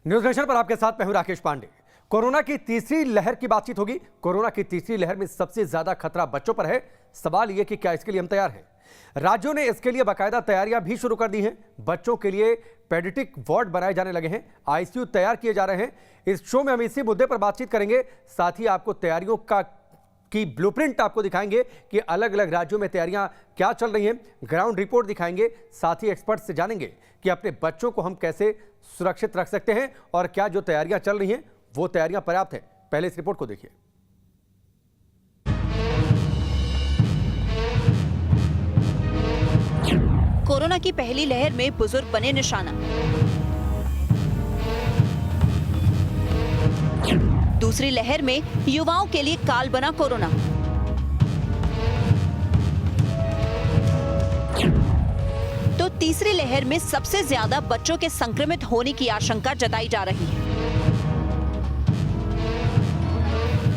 News nation पर आपके साथ मैं हूं राकेश पांडे। कोरोना की तीसरी लहर की बातचीत होगी। कोरोना की तीसरी लहर में सबसे ज्यादा खतरा बच्चों पर है। सवाल यह कि क्या इसके लिए हम तैयार हैं? राज्यों ने इसके लिए बाकायदा तैयारियां भी शुरू कर दी हैं। बच्चों के लिए पेडियाट्रिक वार्ड बनाए जाने लगे हैं, आईसीयू तैयार किए जा रहे हैं। इस शो में हम इसी मुद्दे पर बातचीत करेंगे। साथ ही आपको तैयारियों की ब्लूप्रिंट आपको दिखाएंगे कि अलग अलग राज्यों में तैयारियां क्या चल रही हैं। ग्राउंड रिपोर्ट दिखाएंगे। साथ ही एक्सपर्ट से जानेंगे कि अपने बच्चों को हम कैसे सुरक्षित रख सकते हैं और क्या जो तैयारियां चल रही हैं वो तैयारियां पर्याप्त हैं। पहले इस रिपोर्ट को देखिए। कोरोना की पहली लहर में बुजुर्ग बने निशाना। दूसरी लहर में युवाओं के लिए काल बना कोरोना। तो तीसरी लहर में सबसे ज्यादा बच्चों के संक्रमित होने की आशंका जताई जा रही है।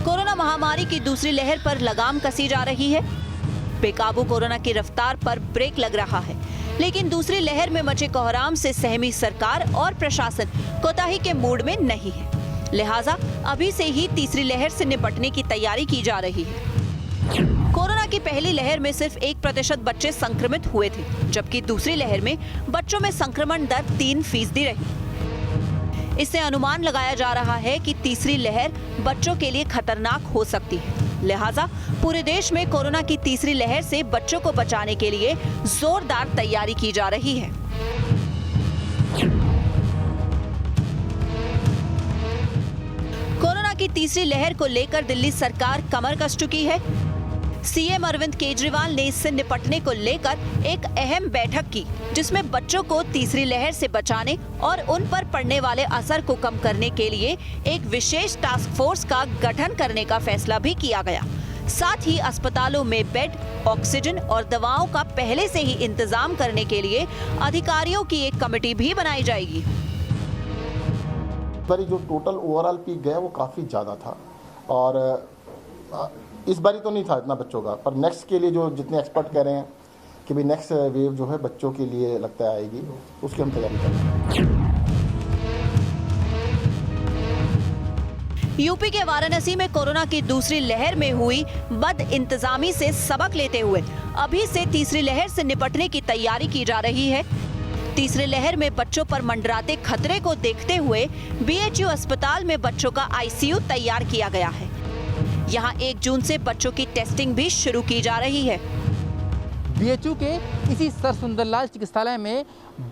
कोरोना महामारी की दूसरी लहर पर लगाम कसी जा रही है। बेकाबू कोरोना की रफ्तार पर ब्रेक लग रहा है, लेकिन दूसरी लहर में मचे कोहराम से सहमी सरकार और प्रशासन कोताही के मूड में नहीं है। लिहाजा अभी से ही तीसरी लहर से निपटने की तैयारी की जा रही है। कोरोना की पहली लहर में सिर्फ 1% बच्चे संक्रमित हुए थे, जबकि दूसरी लहर में बच्चों में संक्रमण दर 3% रही। इससे अनुमान लगाया जा रहा है कि तीसरी लहर बच्चों के लिए खतरनाक हो सकती है। लिहाजा पूरे देश में कोरोना की तीसरी लहर से बच्चों को बचाने के लिए जोरदार तैयारी की जा रही है। कोरोना की तीसरी लहर को लेकर दिल्ली सरकार कमर कस चुकी है। सीएम अरविंद केजरीवाल ने इससे निपटने को लेकर एक अहम बैठक की, जिसमें बच्चों को तीसरी लहर से बचाने और उन पर पड़ने वाले असर को कम करने के लिए एक विशेष टास्क फोर्स का गठन करने का फैसला भी किया गया। साथ ही अस्पतालों में बेड, ऑक्सीजन और दवाओं का पहले से ही इंतजाम करने के लिए अधिकारियों की एक कमेटी भी बनाई जाएगी। जो टोटल ओवरऑल पीक गया वो काफ़ी ज़्यादा था और इस बारी तो नहीं था इतना बच्चों का, पर नेक्स्ट के लिए जो जितने एक्सपर्ट कह रहे हैं कि भाई नेक्स्ट वेव जो है बच्चों के लिए लगता है आएगी, उसकी हम तैयारी कर रहे हैं। यूपी के वाराणसी में कोरोना की दूसरी लहर में हुई बद इंतजामी से सबक लेते हुए अभी से तीसरी लहर से निपटने की तैयारी की जा रही है। तीसरी लहर में बच्चों पर मंडराते खतरे को देखते हुए बीएचयू अस्पताल में बच्चों का आईसीयू तैयार किया गया है। यहाँ 1 जून से बच्चों की टेस्टिंग भी शुरू की जा रही है। बीएचयू के इसी सर सुंदरलाल चिकित्सालय में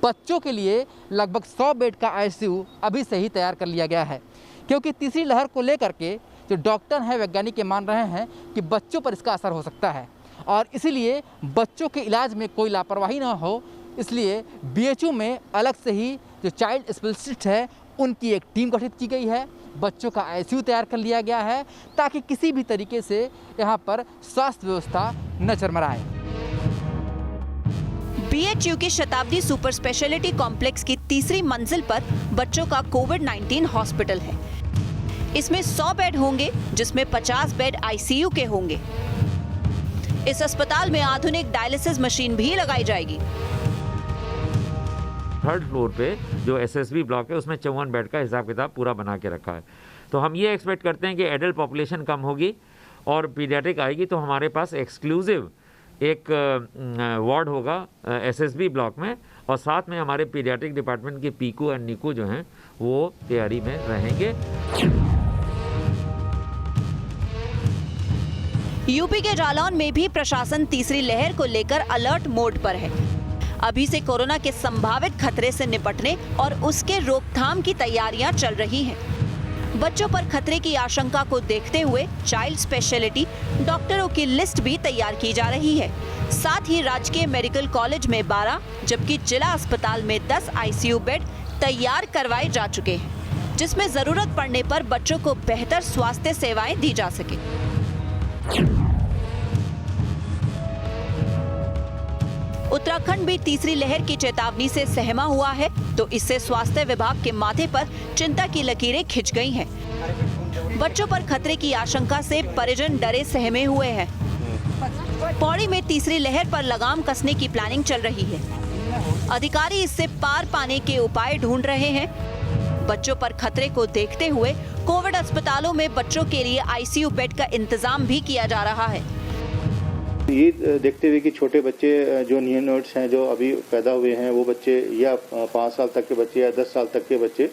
बच्चों के लिए लगभग 100 बेड का आईसीयू अभी से ही तैयार कर लिया गया है, क्योंकि तीसरी लहर को लेकर के जो डॉक्टर हैं, वैज्ञानिक मान रहे हैं कि बच्चों पर इसका असर हो सकता है और इसीलिए बच्चों के इलाज में कोई लापरवाही ना हो, इसलिए बीएचयू में अलग से ही जो चाइल्ड स्पेशलिस्ट है उनकी एक टीम गठित की गई है। बच्चों का आईसीयू तैयार कर लिया गया है ताकि किसी भी तरीके से यहाँ पर स्वास्थ्य व्यवस्था न चरमराए। बीएचयू के शताब्दी सुपर स्पेशलिटी कॉम्प्लेक्स की तीसरी मंजिल पर बच्चों का कोविड-19 हॉस्पिटल है। इसमें 100 बेड होंगे, जिसमें 50 बेड आईसीयू के होंगे। इस अस्पताल में आधुनिक डायलिसिस मशीन भी लगाई जाएगी। 3rd फ्लोर पे जो एसएसबी ब्लॉक है उसमें 54 बेड का हिसाब किताब पूरा बना के रखा है। तो हम ये एक्सपेक्ट करते हैं कि एडल्ट पॉपुलेशन कम होगी और पीडियाट्रिक आएगी, तो हमारे पास एक्सक्लूसिव एक वार्ड होगा एसएसबी ब्लॉक में और साथ में हमारे पीडियाट्रिक डिपार्टमेंट के पीकू एंड निकू जो हैं वो तैयारी में रहेंगे। यूपी के जालौन में भी प्रशासन तीसरी लहर को लेकर अलर्ट मोड पर है। अभी से कोरोना के संभावित खतरे से निपटने और उसके रोकथाम की तैयारियां चल रही हैं। बच्चों पर खतरे की आशंका को देखते हुए चाइल्ड स्पेशलिटी डॉक्टरों की लिस्ट भी तैयार की जा रही है। साथ ही राजकीय मेडिकल कॉलेज में 12 जबकि जिला अस्पताल में 10 आईसीयू बेड तैयार करवाए जा चुके हैं, जिसमें जरूरत पड़ने पर बच्चों को बेहतर स्वास्थ्य सेवाएं दी जा सके। उत्तराखंड भी तीसरी लहर की चेतावनी से सहमा हुआ है, तो इससे स्वास्थ्य विभाग के माथे पर चिंता की लकीरें खिंच गई हैं। बच्चों पर खतरे की आशंका से परिजन डरे सहमे हुए हैं। पौड़ी में तीसरी लहर पर लगाम कसने की प्लानिंग चल रही है। अधिकारी इससे पार पाने के उपाय ढूंढ रहे हैं। बच्चों पर खतरे को देखते हुए कोविड अस्पतालों में बच्चों के लिए आईसीयू बेड का इंतजाम भी किया जा रहा है। ये देखते हुए कि छोटे बच्चे जो नियोनेट्स हैं, जो अभी पैदा हुए हैं, वो बच्चे या 5 साल तक के बच्चे या 10 साल तक के बच्चे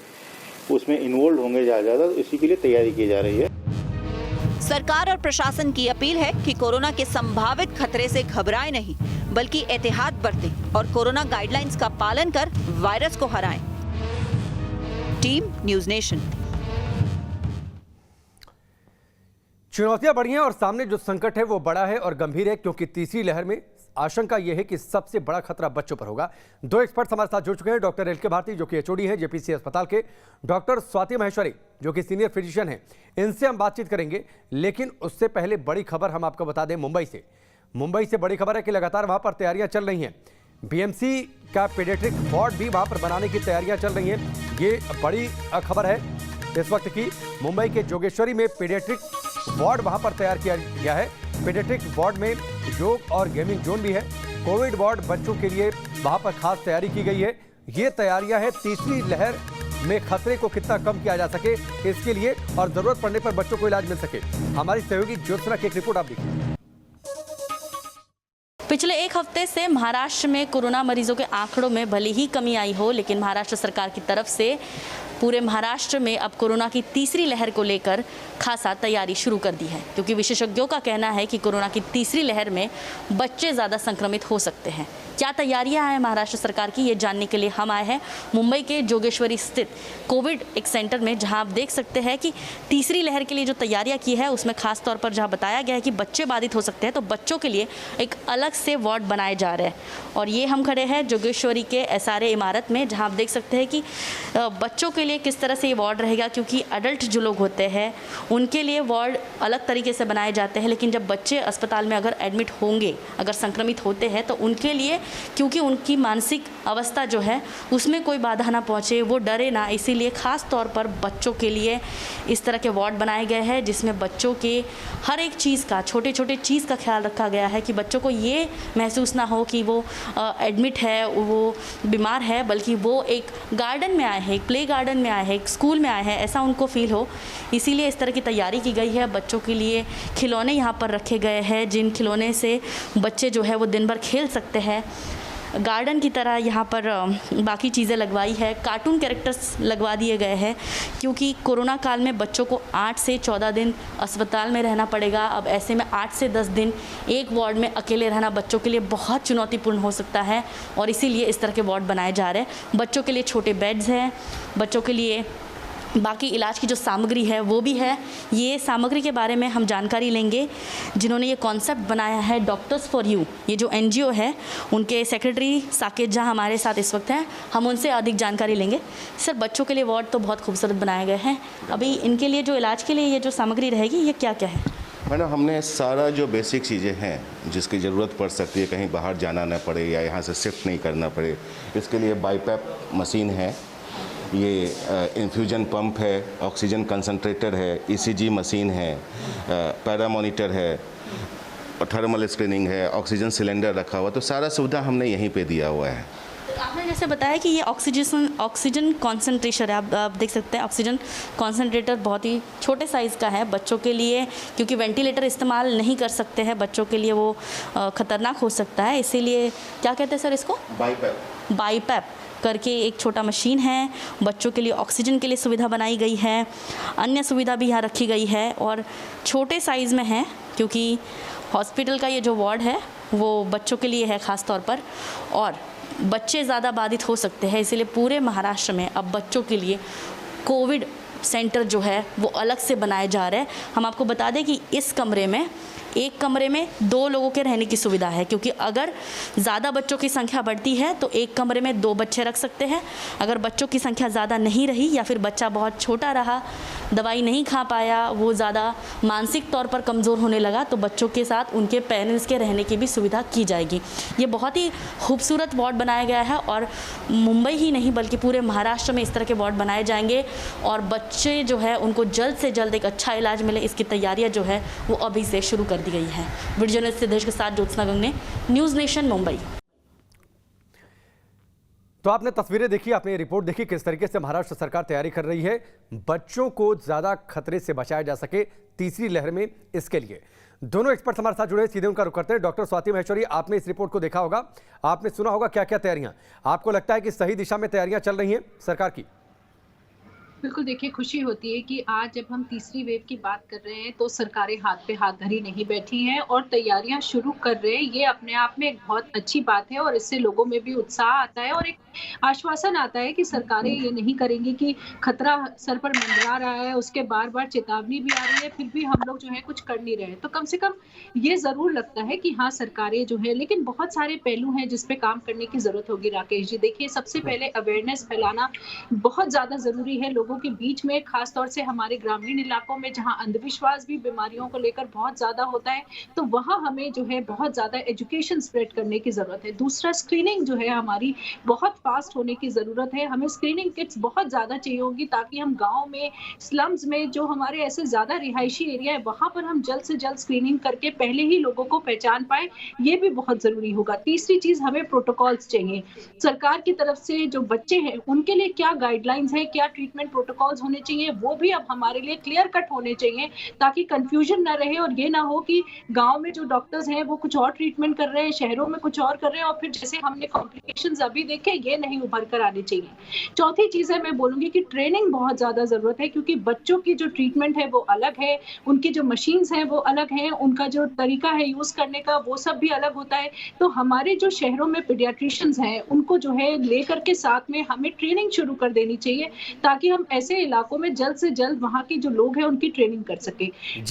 उसमें इन्वॉल्व होंगे ज़्यादा, तो इसी के लिए तैयारी की जा रही है। सरकार और प्रशासन की अपील है कि कोरोना के संभावित खतरे से घबराएं नहीं, बल्कि एहतियात बरतें और कोरोना गाइडलाइंस का पालन कर वायरस को हराएं। Team news nation. चुनौतियां बढ़ी हैं और सामने जो संकट है वो बड़ा है और गंभीर है, क्योंकि तीसरी लहर में आशंका यह है कि सबसे बड़ा खतरा बच्चों पर होगा। 2 एक्सपर्ट हमारे साथ जुड़ चुके हैं। डॉक्टर एल के भारती जो कि एचओडी हैं जेपीसी अस्पताल के, डॉक्टर स्वाति महेश्वरी जो कि सीनियर फिजिशियन हैं। इनसे हम बातचीत करेंगे, लेकिन उससे पहले बड़ी खबर हम आपको बता दें मुंबई से बड़ी खबर है कि लगातार वहां पर तैयारियां चल रही हैं। बीएमसी का पीडियाट्रिक वार्ड भी वहां पर बनाने की तैयारियां चल रही हैं। ये बड़ी खबर है इस वक्त की। मुंबई के जोगेश्वरी में पीडियाट्रिक वार्ड वहां पर तैयार किया गया है। पीडियाट्रिक वार्ड में योग और गेमिंग जोन भी है। कोविड वार्ड बच्चों के लिए वहां पर खास तैयारी की गई है। ये तैयारियां हैं तीसरी लहर में खतरे को कितना कम किया जा सके इसके लिए, और जरूरत पड़ने पर बच्चों को इलाज मिल सके। हमारी सहयोगी ज्योत्सना की एक रिपोर्ट आप देखिए। पिछले एक हफ्ते से महाराष्ट्र में कोरोना मरीजों के आंकड़ों में भले ही कमी आई हो, लेकिन महाराष्ट्र सरकार की तरफ से पूरे महाराष्ट्र में अब कोरोना की तीसरी लहर को लेकर खासा तैयारी शुरू कर दी है, क्योंकि विशेषज्ञों का कहना है कि कोरोना की तीसरी लहर में बच्चे ज़्यादा संक्रमित हो सकते हैं। क्या तैयारियां हैं महाराष्ट्र सरकार की, ये जानने के लिए हम आए हैं मुंबई के जोगेश्वरी स्थित कोविड एक सेंटर में, जहां आप देख सकते हैं कि तीसरी लहर के लिए जो तैयारियां की है उसमें खास तौर पर जहां बताया गया है कि बच्चे बाधित हो सकते हैं, तो बच्चों के लिए एक अलग से वार्ड बनाए जा रहे हैं। और ये हम खड़े हैं जोगेश्वरी के एसआरए इमारत में, जहाँ आप देख सकते हैं कि बच्चों के लिए किस तरह से ये वार्ड रहेगा, क्योंकि अडल्ट जो लोग होते हैं उनके लिए वार्ड अलग तरीके से बनाए जाते हैं, लेकिन जब बच्चे अस्पताल में अगर एडमिट होंगे, अगर संक्रमित होते हैं, तो उनके लिए, क्योंकि उनकी मानसिक अवस्था जो है उसमें कोई बाधा ना पहुँचे, वो डरे ना, इसीलिए ख़ास तौर पर बच्चों के लिए इस तरह के वार्ड बनाए गए हैं, जिसमें बच्चों के हर एक चीज़ का, छोटे छोटे चीज़ का ख्याल रखा गया है कि बच्चों को ये महसूस ना हो कि वो एडमिट है, वो बीमार है, बल्कि वो एक गार्डन में आए हैं, एक प्ले गार्डन में आए हैं, एक स्कूल में आए हैं, ऐसा उनको फील हो। इसीलिए इस तरह की तैयारी की गई है। बच्चों के लिए खिलौने यहाँ पर रखे गए हैं, जिन खिलौने से बच्चे जो है वो दिन भर खेल सकते हैं। गार्डन की तरह यहाँ पर बाकी चीज़ें लगवाई है, कार्टून कैरेक्टर्स लगवा दिए गए हैं, क्योंकि कोरोना काल में बच्चों को 8 से 14 दिन अस्पताल में रहना पड़ेगा। अब ऐसे में 8 से 10 दिन एक वार्ड में अकेले रहना बच्चों के लिए बहुत चुनौतीपूर्ण हो सकता है, और इसीलिए इस तरह के वार्ड बनाए जा रहे हैं। बच्चों के लिए छोटे बेड्स हैं, बच्चों के लिए बाकी इलाज की जो सामग्री है वो भी है। ये सामग्री के बारे में हम जानकारी लेंगे। जिन्होंने ये कॉन्सेप्ट बनाया है, डॉक्टर्स फॉर यू, ये जो एनजीओ है, उनके सेक्रेटरी साकेत झा हमारे साथ इस वक्त हैं। हम उनसे अधिक जानकारी लेंगे। सर, बच्चों के लिए वार्ड तो बहुत खूबसूरत बनाए गए हैं, अभी इनके लिए जो इलाज के लिए ये जो सामग्री रहेगी, ये क्या क्या है? मैडम, हमने सारा जो बेसिक चीज़ें हैं जिसकी ज़रूरत पड़ सकती है, कहीं बाहर जाना न पड़े या यहाँ से शिफ्ट नहीं करना पड़े, इसके लिए बाईपैप मशीन है, ये इन्फ्यूजन पंप है, ऑक्सीजन कंसंट्रेटर है, ईसीजी मशीन है, पैरामोनीटर है, थर्मल स्क्रीनिंग है, ऑक्सीजन सिलेंडर रखा हुआ, तो सारा सुविधा हमने यहीं पे दिया हुआ है। आपने जैसे बताया कि ये ऑक्सीजन कॉन्सेंट्रेटर है, आप देख सकते हैं ऑक्सीजन कॉन्सेंट्रेटर बहुत ही छोटे साइज़ का है बच्चों के लिए, क्योंकि वेंटिलेटर इस्तेमाल नहीं कर सकते हैं बच्चों के लिए, वो ख़तरनाक हो सकता है, इसीलिए क्या कहते हैं सर इसको? बाईपैप करके एक छोटा मशीन है। बच्चों के लिए ऑक्सीजन के लिए सुविधा बनाई गई है, अन्य सुविधा भी यहाँ रखी गई है, और छोटे साइज़ में है, क्योंकि हॉस्पिटल का ये जो वार्ड है वो बच्चों के लिए है ख़ास तौर पर, और बच्चे ज़्यादा बाधित हो सकते हैं, इसीलिए पूरे महाराष्ट्र में अब बच्चों के लिए कोविड सेंटर जो है वो अलग से बनाए जा रहे हैं। हम आपको बता दें कि इस कमरे में, एक कमरे में 2 लोगों के रहने की सुविधा है, क्योंकि अगर ज़्यादा बच्चों की संख्या बढ़ती है तो एक कमरे में 2 बच्चे रख सकते हैं। अगर बच्चों की संख्या ज़्यादा नहीं रही, या फिर बच्चा बहुत छोटा रहा, दवाई नहीं खा पाया, वो ज़्यादा मानसिक तौर पर कमज़ोर होने लगा, तो बच्चों के साथ उनके पेरेंट्स के रहने की भी सुविधा की जाएगी। ये बहुत ही खूबसूरत वार्ड बनाया गया है, और मुंबई ही नहीं बल्कि पूरे महाराष्ट्र में इस तरह के वार्ड बनाए जाएंगे, और बच्चे जो है उनको जल्द से जल्द एक अच्छा इलाज मिले, इसकी तैयारियाँ जो है वो अभी से शुरू कर दी गई है। वीडियो जर्नलिस्ट सिद्धेश के साथ ज्योत्सना गंगने, न्यूज़ नेशन, मुंबई। तो आपने तस्वीरें देखी, आपने ये रिपोर्ट देखी किस तरीके से महाराष्ट्र सरकार तैयारी कर रही है बच्चों को ज्यादा खतरे से बचाया जा सके तीसरी लहर में। इसके लिए दोनों एक्सपर्ट हमारे साथ जुड़े, सीधे उनका रुख करते हैं। डॉक्टर स्वाति महेश्वरी, आपने इस रिपोर्ट को देखा होगा, आपने सुना होगा क्या क्या तैयारियां, आपको लगता है कि सही दिशा में तैयारियां चल रही हैं सरकार की? बिल्कुल, देखिए खुशी होती है कि आज जब हम तीसरी वेव की बात कर रहे हैं तो सरकारें हाथ पे हाथ धरी नहीं बैठी हैं और तैयारियां शुरू कर रहे हैं। ये अपने आप में एक बहुत अच्छी बात है और इससे लोगों में भी उत्साह आता है और एक आश्वासन आता है कि सरकारें ये नहीं करेंगी कि खतरा सर पर मंडरा रहा है, उसके बार बार चेतावनी भी आ रही है, फिर भी हम लोग जो है कुछ कर नहीं रहे। तो कम से कम ये जरूर लगता है कि हाँ सरकारें जो है, लेकिन बहुत सारे पहलू हैं जिसपे काम करने की जरूरत होगी। राकेश जी, देखिए सबसे पहले अवेयरनेस फैलाना बहुत ज्यादा जरूरी है लोगों के बीच में, खास तौर से हमारे ग्रामीण इलाकों में जहां अंधविश्वास भी बीमारियों को लेकर बहुत ज्यादा होता है, तो वहां हमें जो है बहुत ज्यादा एजुकेशन स्प्रेड करने की जरूरत है। दूसरा, स्क्रीनिंग जो है हमारी बहुत फास्ट होने की जरूरत है। हमें स्क्रीनिंग किट्स बहुत ज्यादा चाहिए होगी ताकि हम गाँव में, स्लम्स में, जो हमारे ऐसे ज्यादा रिहायशी एरिया है, वहां पर हम जल्द से जल्द स्क्रीनिंग करके पहले ही लोगों को पहचान पाए। ये भी बहुत जरूरी होगा। तीसरी चीज, हमें प्रोटोकॉल्स चाहिए सरकार की तरफ से। जो बच्चे हैं उनके लिए क्या गाइडलाइंस है, क्या ट्रीटमेंट प्रोटोकॉल्स होने चाहिए, वो भी अब हमारे लिए क्लियर कट होने चाहिए ताकि कंफ्यूजन ना रहे और ये ना हो कि गांव में जो डॉक्टर्स हैं वो कुछ और ट्रीटमेंट कर रहे हैं, शहरों में कुछ और कर रहे हैं और फिर जैसे हमने कॉम्प्लिकेशंस अभी देखे, ये नहीं उभर कर आने चाहिए। चौथी चीज है, मैं बोलूंगी कि ट्रेनिंग बहुत ज्यादा जरूरत है क्योंकि बच्चों की जो ट्रीटमेंट है वो अलग है, उनकी जो मशीन्स हैं वो अलग है, उनका जो तरीका है यूज करने का वो सब भी अलग होता है। तो हमारे जो शहरों में पीडियाट्रिशियंस हैं उनको जो है लेकर के साथ में हमें ट्रेनिंग शुरू कर देनी चाहिए ताकि हम ऐसे इलाकों में जल्द से जल्द वहां के जो लोग हैं उनकी ट्रेनिंग कर सके।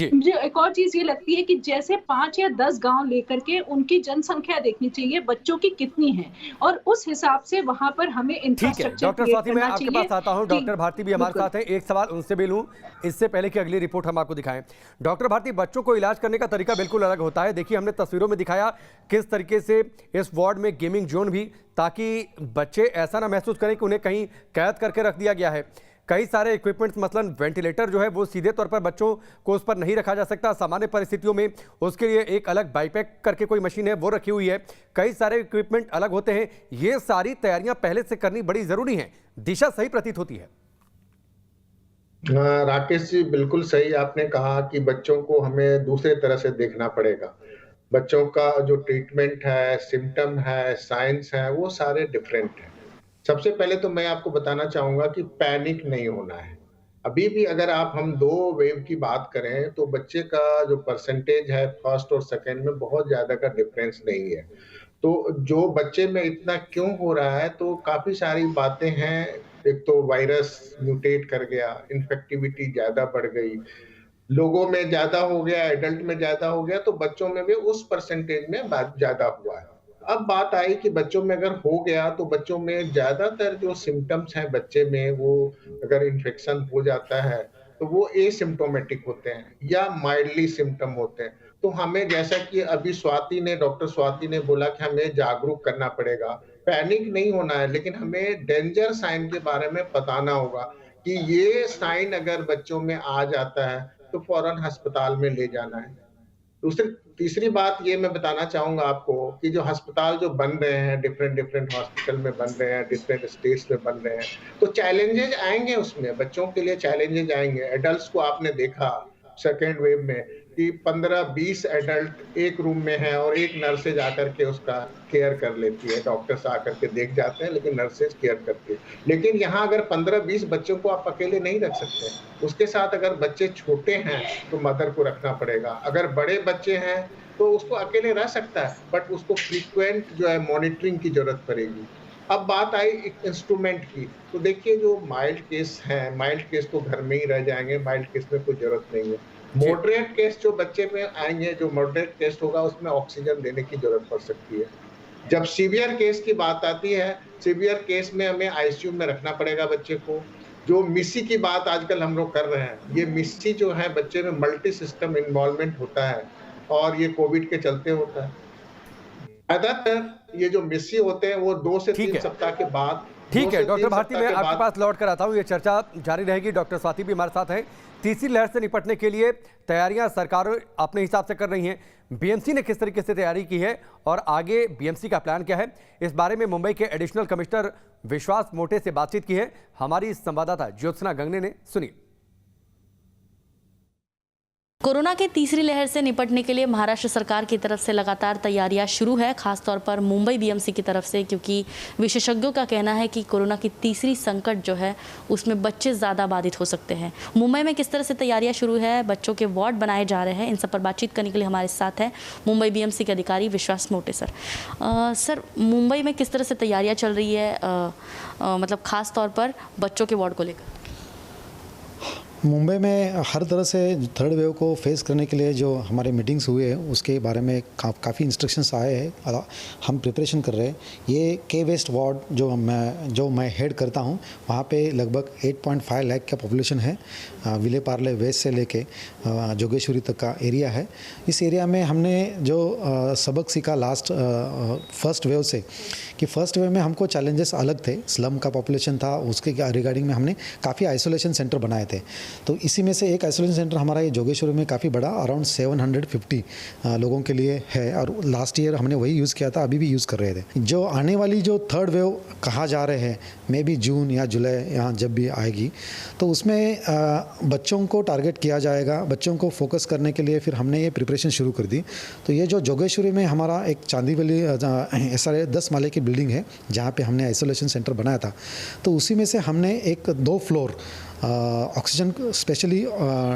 मुझे एक और चीज ये लगती है कि जैसे 5 या 10 गांव लेकर के उनकी जनसंख्या देखनी चाहिए बच्चों की कितनी है और उस हिसाब से वहां पर हमें इंफ्रास्ट्रक्चर डॉक्टर स्वाति, मैं आपके पास आता हूं। डॉक्टर भारती भी हमारे साथ हैं, एक सवाल उनसे भी लूं इससे पहले कि अगली रिपोर्ट हम आपको दिखाएं। डॉक्टर भारती, बच्चों को इलाज करने का तरीका बिल्कुल अलग होता है। देखिए हमने तस्वीरों में दिखाया किस तरीके से इस वार्ड में गेमिंग जोन भी, ताकि बच्चे ऐसा ना महसूस करें कि उन्हें कहीं कैद करके रख दिया गया है। कई सारे इक्विपमेंट्स, मसलन वेंटिलेटर जो है वो सीधे तौर पर बच्चों को उस पर नहीं रखा जा सकता। सामान्य परिस्थितियों में उसके लिए एक अलग बाईपैक करके कोई मशीन है वो रखी हुई है। कई सारे इक्विपमेंट अलग होते हैं। ये सारी तैयारियां पहले से करनी बड़ी जरूरी है। दिशा सही प्रतीत होती है। राकेश जी, बिल्कुल सही आपने कहा कि बच्चों को हमें दूसरे तरह से देखना पड़ेगा। बच्चों का जो ट्रीटमेंट है, सिम्टम है, साइंस है, वो सारे डिफरेंट हैं। सबसे पहले तो मैं आपको बताना चाहूंगा कि पैनिक नहीं होना है। अभी भी अगर हम 2 वेव की बात करें तो बच्चे का जो परसेंटेज है फर्स्ट और सेकंड में बहुत ज्यादा का डिफरेंस नहीं है। तो जो बच्चे में इतना क्यों हो रहा है, तो काफी सारी बातें हैं। एक तो वायरस म्यूटेट कर गया, इन्फेक्टिविटी ज्यादा बढ़ गई, लोगों में ज्यादा हो गया, एडल्ट में ज्यादा हो गया, तो बच्चों में भी उस परसेंटेज में ज्यादा हुआ है। अब बात आई कि बच्चों में अगर हो गया तो बच्चों में ज्यादातर जो सिम्टम्स हैं बच्चे में, वो अगर इन्फेक्शन हो जाता है तो वो एसिम्प्टोमेटिक होते हैं या माइल्डली सिम्टम होते हैं। तो हमें, जैसा कि अभी डॉक्टर स्वाति ने बोला कि हमें जागरूक करना पड़ेगा, पैनिक नहीं होना है, लेकिन हमें डेंजर साइन के बारे में बताना होगा कि ये साइन अगर बच्चों में आ जाता है तो फौरन अस्पताल में ले जाना है। तीसरी बात ये मैं बताना चाहूंगा आपको कि जो अस्पताल जो बन रहे हैं, डिफरेंट हॉस्पिटल में बन रहे हैं, डिफरेंट स्टेट्स में बन रहे हैं, तो चैलेंजेस आएंगे, उसमें बच्चों के लिए चैलेंजेस आएंगे। एडल्ट्स को आपने देखा सेकेंड वेव में कि 15-20 एडल्ट एक रूम में हैं और एक नर्सेज आकर के उसका केयर कर लेती है। डॉक्टर्स आकर के देख जाते हैं लेकिन नर्सेज केयर करती है। लेकिन यहाँ अगर 15-20 बच्चों को आप अकेले नहीं रख सकते। उसके साथ अगर बच्चे छोटे हैं तो मदर को रखना पड़ेगा। अगर बड़े बच्चे हैं तो उसको अकेले रह सकता है, बट उसको फ्रीक्वेंट जो है मॉनिटरिंग की जरूरत पड़ेगी। अब बात आई इंस्ट्रूमेंट की, तो देखिए जो माइल्ड केस हैं, माइल्ड केस तो घर में ही रह जाएंगे, माइल्ड केस में कोई जरूरत नहीं है। मॉडरेट केस जो बच्चे में आएंगे, जो मॉडरेट केस होगा उसमें ऑक्सीजन देने की जरूरत पड़ सकती है। जब सीवियर केस की बात आती है, सीवियर केस में हमें आईसीयू में रखना पड़ेगा बच्चे को। जो मिस्सी की बात आजकल हम लोग कर रहे हैं, ये मिस्सी जो है बच्चे में मल्टी सिस्टम इन्वॉल्वमेंट होता है और ये कोविड के चलते होता है। ज्यादातर ये जो मिस्सी होते हैं वो 2 से 3 सप्ताह के बाद ठीक है डॉक्टर भारती, मैं आपके पास लौट कर आता हूँ। ये चर्चा जारी रहेगी। डॉक्टर स्वाति भी हमारे साथ हैं। तीसरी लहर से निपटने के लिए तैयारियां सरकार अपने हिसाब से कर रही हैं। बीएमसी ने किस तरीके से तैयारी की है और आगे बीएमसी का प्लान क्या है, इस बारे में मुंबई के एडिशनल कमिश्नर विश्वास मोटे से बातचीत की है हमारी संवाददाता ज्योत्सना गंगने ने। सुनिए। कोरोना की तीसरी लहर से निपटने के लिए महाराष्ट्र सरकार की तरफ से लगातार तैयारियां शुरू है, खासतौर पर मुंबई बीएमसी की तरफ से, क्योंकि विशेषज्ञों का कहना है कि कोरोना की तीसरी संकट जो है उसमें बच्चे ज़्यादा बाधित हो सकते हैं। मुंबई में किस तरह से तैयारियां शुरू है, बच्चों के वार्ड बनाए जा रहे हैं, इन सब पर बातचीत करने के लिए हमारे साथ हैं मुंबई बीएमसी के अधिकारी विश्वास मोटे सर। सर, मुंबई में किस तरह से तैयारियाँ चल रही है, मतलब खास तौर पर बच्चों के वार्ड को लेकर? मुंबई में हर तरह से थर्ड वेव को फेस करने के लिए जो हमारे मीटिंग्स हुए हैं उसके बारे में काफ़ी इंस्ट्रक्शंस आए हैं। हम प्रिपरेशन कर रहे हैं। ये के वेस्ट वार्ड जो मैं हेड करता हूँ, वहाँ पे लगभग 8.5 लाख का पॉपुलेशन है। विले पार्ले वेस्ट से लेके जोगेश्वरी तक का एरिया है। इस एरिया में हमने जो सबक सीखा लास्ट फर्स्ट वेव से, कि फर्स्ट वेव में हमको चैलेंजेस अलग थे। स्लम का पॉपुलेशन था, उसके रिगार्डिंग में हमने काफ़ी आइसोलेशन सेंटर बनाए थे। तो इसी में से एक आइसोलेशन सेंटर हमारा ये जोगेश्वरी में काफ़ी बड़ा, अराउंड 750 लोगों के लिए है, और लास्ट ईयर हमने वही यूज़ किया था, अभी भी यूज़ कर रहे थे। जो आने वाली जो थर्ड वेव कहा जा रहे हैं, मे बी जून या जुलाई यहाँ जब भी आएगी, तो उसमें बच्चों को टारगेट किया जाएगा। बच्चों को फोकस करने के लिए फिर हमने ये प्रिपरेशन शुरू कर दी। तो ये जो जोगेश्वरी में हमारा एक चांदीवली SRA 10 माले की बिल्डिंग है, जहाँ पे हमने आइसोलेशन सेंटर बनाया था, तो उसी में से हमने 2 floor oxygen specially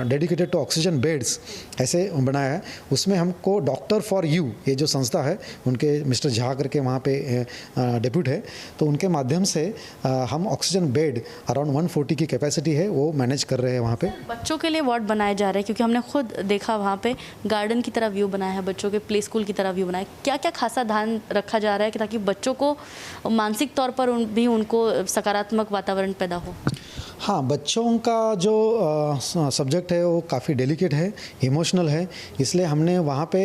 dedicated to oxygen beds ऐसे बनाया है। उसमें हमको डॉक्टर फॉर यू, ये जो संस्था है, उनके मिस्टर झा करके वहाँ पे डेप्यूट है, तो उनके माध्यम से हम ऑक्सीजन बेड अराउंड 140 की कैपेसिटी है, वो मैनेज कर रहे हैं वहाँ पे। बच्चों के लिए वार्ड बनाए जा रहे हैं, क्योंकि हमने खुद देखा वहाँ पे गार्डन की तरह व्यू बनाया है, बच्चों के प्ले स्कूल की तरह व्यू बनाया है। क्या क्या खासा ध्यान रखा जा रहा है कि ताकि बच्चों को मानसिक तौर पर भी उनको सकारात्मक वातावरण पैदा हो? हाँ, बच्चों का जो सब्जेक्ट है वो काफ़ी डेलिकेट है, इमोशनल है, इसलिए हमने वहाँ पे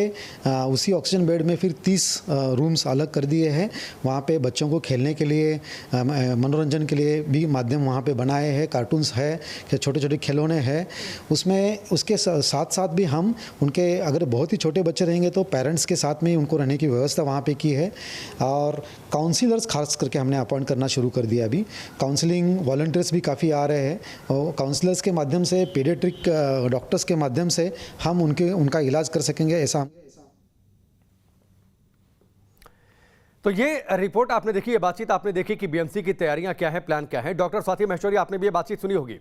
उसी ऑक्सीजन बेड में फिर 30 रूम्स अलग कर दिए हैं। वहाँ पे बच्चों को खेलने के लिए, मनोरंजन के लिए भी माध्यम वहाँ पे बनाए हैं। कार्टून्स है, छोटे छोटे खिलौने हैं उसमें। उसके साथ साथ भी हम उनके, अगर बहुत ही छोटे बच्चे रहेंगे तो पेरेंट्स के साथ में ही उनको रहने की व्यवस्था वहाँ पे की है। और काउंसलर्स खास करके हमने अपॉइंट करना शुरू कर दिया अभी। काउंसलिंग वॉलंटियर्स भी काफ़ी आ रहे हैं, और काउंसलर्स के माध्यम से, पीडियाट्रिक डॉक्टर्स के माध्यम से हम उनका इलाज कर सकेंगे, ऐसा। तो ये रिपोर्ट आपने देखी, ये बातचीत आपने देखी कि बीएमसी की तैयारियां क्या हैं, प्लान क्या है। डॉक्टर स्वाति महेश्वरी, आपने भी ये बातचीत सुनी होगी।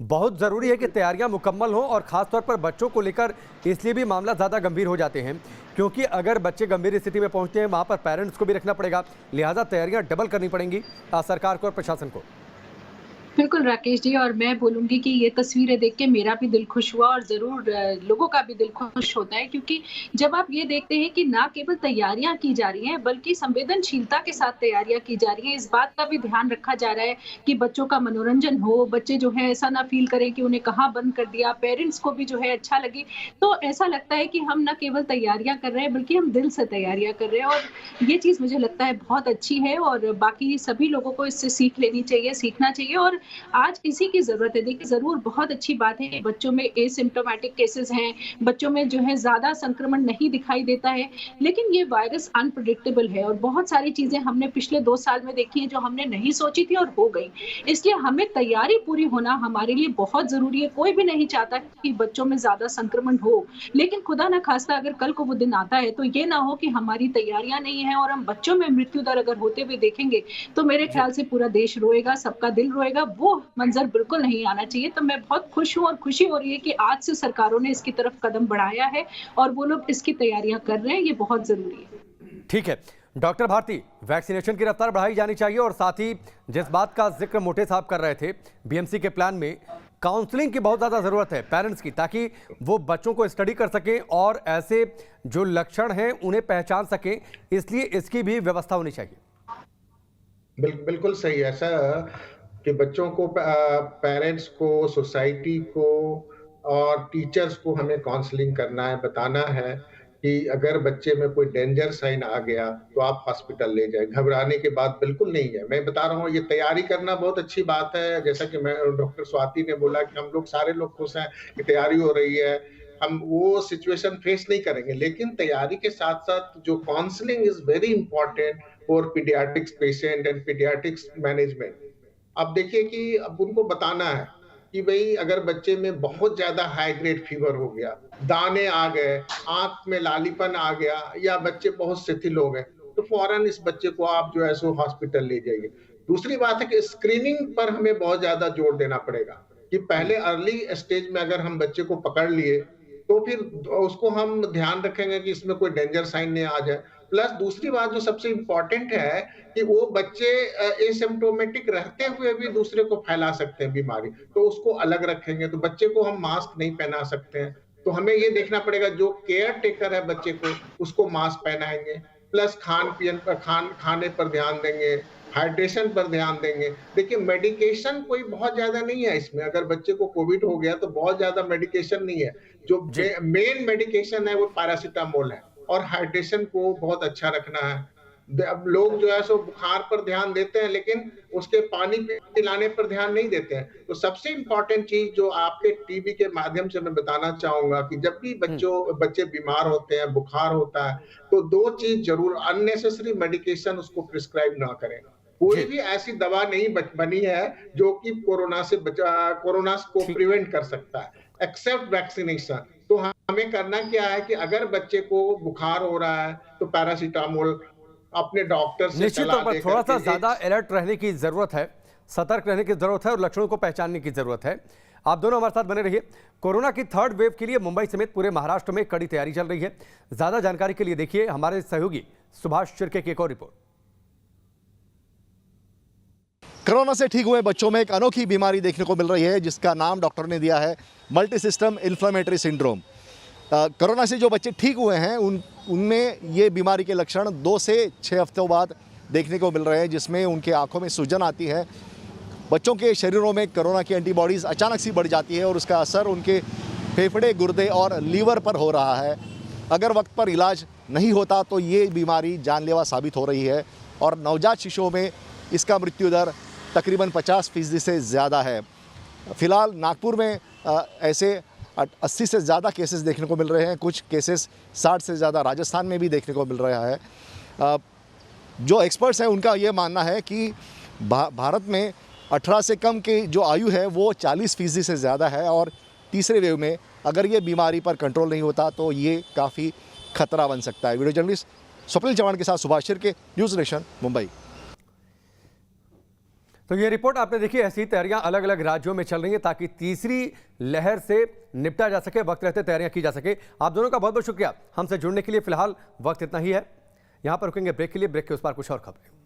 बहुत ज़रूरी है कि तैयारियां मुकम्मल हों, और ख़ासतौर पर बच्चों को लेकर इसलिए भी मामला ज़्यादा गंभीर हो जाते हैं, क्योंकि अगर बच्चे गंभीर स्थिति में पहुंचते हैं, वहाँ पर पेरेंट्स को भी रखना पड़ेगा, लिहाजा तैयारियां डबल करनी पड़ेंगी सरकार को और प्रशासन को। बिल्कुल राकेश जी, और मैं बोलूंगी कि ये तस्वीरें देख के मेरा भी दिल खुश हुआ, और जरूर लोगों का भी दिल खुश होता है, क्योंकि जब आप ये देखते हैं कि ना केवल तैयारियां की जा रही हैं, बल्कि संवेदनशीलता के साथ तैयारियां की जा रही हैं, इस बात का भी ध्यान रखा जा रहा है कि बच्चों का मनोरंजन हो, बच्चे जो है ऐसा ना फील करें कि उन्हें कहाँ बंद कर दिया, पेरेंट्स को भी जो है अच्छा लगे। तो ऐसा लगता है कि हम न केवल तैयारियां कर रहे हैं, बल्कि हम दिल से तैयारियां कर रहे हैं, और ये चीज़ मुझे लगता है बहुत अच्छी है, और बाकी सभी लोगों को इससे सीख लेनी चाहिए, सीखना चाहिए, और आज इसी की जरूरत है। देखिए, जरूर बहुत अच्छी बात है, बच्चों में एसिम्प्टोमेटिक केसेस हैं, बच्चों में जो है ज्यादा संक्रमण नहीं दिखाई देता है, लेकिन ये वायरस अनप्रेडिक्टेबल है, और बहुत सारी चीजें हमने पिछले 2 साल में देखी हैं जो हमने नहीं सोची थी और हो गई। इसलिए हमें तैयारी पूरी होना हमारे लिए बहुत जरूरी है। कोई भी नहीं चाहता कि बच्चों में ज्यादा संक्रमण हो, लेकिन खुदा ना खास्ता अगर कल को वो दिन आता है तो ये ना हो कि हमारी तैयारियां नहीं है और हम बच्चों में मृत्यु दर अगर होते हुए देखेंगे तो मेरे ख्याल से पूरा देश रोएगा, सबका दिल रोएगा। वो मंजर बिल्कुल नहीं आना चाहिए। तो मैं बहुत खुश हूँ और खुशी हो रही है कि आज से सरकारों ने इसकी तरफ कदम बढ़ाया है और वो लोग इसकी तैयारियां कर रहे हैं, ये बहुत जरूरी है। ठीक है डॉक्टर भारती, वैक्सीनेशन की रफ्तार बढ़ाई जानी चाहिए, और साथ ही जिस बात का जिक्र मोटे साहब कर रहे थे, बीएमसी के प्लान में काउंसलिंग की बहुत ज़्यादा ज़रूरत है पेरेंट्स की, ताकि वो बच्चों को स्टडी कर सकें और ऐसे जो लक्षण हैं उन्हें पहचान सकें, इसलिए इसकी भी व्यवस्था होनी चाहिए। बिल्कुल सही। ऐसा कि बच्चों को, पेरेंट्स को, सोसाइटी को और टीचर्स को हमें काउंसलिंग करना है, बताना है कि अगर बच्चे में कोई डेंजर साइन आ गया तो आप हॉस्पिटल ले जाए, घबराने की बात बिल्कुल नहीं है। मैं बता रहा हूँ, ये तैयारी करना बहुत अच्छी बात है। जैसा कि मैं डॉक्टर स्वाति ने बोला कि हम लोग सारे लोग खुश हैं कि तैयारी हो रही है, हम वो सिचुएशन फेस नहीं करेंगे, लेकिन तैयारी के साथ साथ जो counselling is very important for paediatrics patient and paediatrics management. अब देखिए कि अब उनको बताना है कि भाई अगर बच्चे में बहुत ज्यादा हाई ग्रेड फीवर हो गया, दाने आ गए, आंख में लालीपन आ गया, या बच्चे बहुत शिथिल हो गए, तो फौरन इस बच्चे को आप जो है सो हॉस्पिटल ले जाइए। दूसरी बात है कि स्क्रीनिंग पर हमें बहुत ज्यादा जोर देना पड़ेगा कि पहले अर्ली स्टेज में अगर हम बच्चे को पकड़ लिए तो फिर उसको हम ध्यान रखेंगे कि इसमें कोई डेंजर साइन नहीं आ जाए। प्लस दूसरी बात जो सबसे इम्पोर्टेंट है कि वो बच्चे एसिम्प्टोमेटिक रहते हुए भी दूसरे को फैला सकते हैं बीमारी, तो उसको अलग रखेंगे। तो बच्चे को हम मास्क नहीं पहना सकते हैं, तो हमें ये देखना पड़ेगा जो केयर टेकर है बच्चे को, उसको मास्क पहनाएंगे। प्लस खाने पर ध्यान देंगे, हाइड्रेशन पर ध्यान देंगे। देखिए मेडिकेशन कोई बहुत ज्यादा नहीं है इसमें। अगर बच्चे को कोविड हो गया तो बहुत ज्यादा मेडिकेशन नहीं है। जो मेन मेडिकेशन है वो पैरासीटामोल है, और हाइड्रेशन को बहुत अच्छा रखना है। अब लोग जो है सो बुखार पर ध्यान देते हैं लेकिन उसके पानी पिलाने पर ध्यान नहीं देते हैं। तो सबसे इम्पोर्टेंट चीज जो आपके टीवी के माध्यम से मैं बताना चाहूंगा कि जब भी बच्चे बीमार होते हैं, बुखार होता है, तो दो चीज जरूर, अननेसेसरी मेडिकेशन उसको प्रिस्क्राइब ना करें। कोई भी ऐसी दवा नहीं बनी है जो कि कोरोना को प्रिवेंट कर सकता है, एक्सेप्ट वैक्सीनेशन। तो हमें करना क्या है कि अगर बच्चे को बुखार हो रहा है तो पैरासीटामोल अपने डॉक्टर से निश्चित तौर पर थोड़ा सा ज्यादा अलर्ट रहने की जरूरत है, सतर्क रहने की जरूरत है और लक्षणों को पहचानने की जरूरत है। आप दोनों हमारे साथ बने रहिए। कोरोना की थर्ड वेव के लिए मुंबई समेत पूरे महाराष्ट्र में कड़ी तैयारी चल रही है। ज्यादा जानकारी के लिए देखिए हमारे सहयोगी सुभाष शिर्के की एक और रिपोर्ट। कोरोना से ठीक हुए बच्चों में एक अनोखी बीमारी देखने को मिल रही है जिसका नाम डॉक्टर ने दिया है multi system inflammatory syndrome. Corona से जो बच्चे ठीक हुए हैं उनमें ये बीमारी के लक्षण 2 से 6 हफ्तों बाद देखने को मिल रहे हैं, जिसमें उनके आंखों में सूजन आती है। बच्चों के शरीरों में कोरोना की एंटीबॉडीज़ अचानक सी बढ़ जाती है और उसका असर उनके फेफड़े, गुर्दे और लीवर पर हो रहा है। अगर वक्त पर इलाज नहीं होता तो ये बीमारी जानलेवा साबित हो रही है और नवजात शिशुओं में इसका मृत्यु दर तकरीबन 50% से ज़्यादा है। फ़िलहाल नागपुर में ऐसे 80 से ज़्यादा केसेस देखने को मिल रहे हैं। कुछ केसेस 60 से ज़्यादा राजस्थान में भी देखने को मिल रहा है। जो एक्सपर्ट्स हैं उनका ये मानना है कि भारत में 18 से कम की जो आयु है वो 40% से ज़्यादा है और तीसरे वेव में अगर ये बीमारी पर कंट्रोल नहीं होता तो ये काफ़ी खतरा बन सकता है। वीडियो जर्नलिस्ट स्वप्निल चौहान के साथ सुभाष शिर्के, न्यूज़ नेशन, मुंबई। तो ये रिपोर्ट आपने देखी। ऐसी तैयारियां अलग अलग राज्यों में चल रही हैं ताकि तीसरी लहर से निपटा जा सके, वक्त रहते तैयारियां की जा सके। आप दोनों का बहुत बहुत शुक्रिया हमसे जुड़ने के लिए। फिलहाल वक्त इतना ही है, यहां पर रुकेंगे ब्रेक के लिए। ब्रेक के उस पार कुछ और खबरें।